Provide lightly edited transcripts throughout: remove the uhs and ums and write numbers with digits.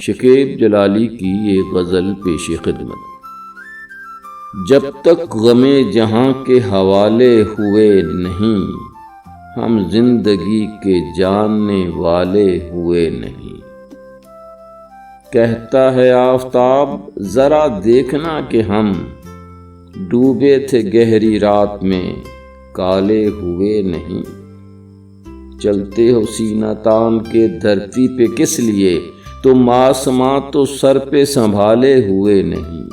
شکیب جلالی کی یہ غزل پیش خدمت۔ جب تک غم جہاں کے حوالے ہوئے نہیں، ہم زندگی کے جاننے والے ہوئے نہیں۔ کہتا ہے آفتاب ذرا دیکھنا کہ ہم ڈوبے تھے گہری رات میں کالے ہوئے نہیں۔ چلتے ہو سینہ تان کے دھرتی پہ کس لیے، تم آسماں تو سر پہ سنبھالے ہوئے نہیں۔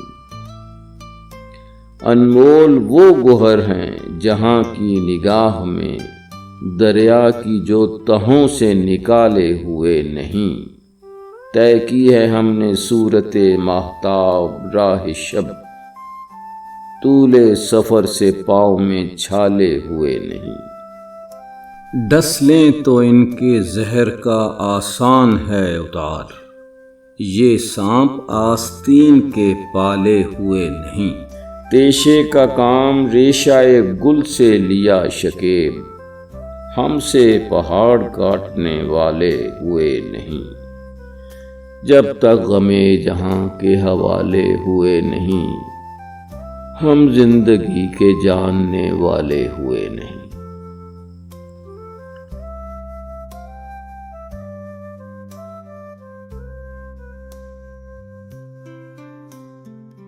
انمول وہ گوہر ہیں جہاں کی نگاہ میں دریا کی جو تہوں سے نکالے ہوئے نہیں۔ طے کی ہے ہم نے صورت ماہتاب راہ شب، طول سفر سے پاؤں میں چھالے ہوئے نہیں۔ ڈس لیں تو ان کے زہر کا آسان ہے اتار، یہ سانپ آستین کے پالے ہوئے نہیں۔ تیشے کا کام ریشہ گل سے لیا شکیب، ہم سے پہاڑ کاٹنے والے ہوئے نہیں۔ جب تک غم جہاں کے حوالے ہوئے نہیں، ہم زندگی کے جاننے والے ہوئے نہیں۔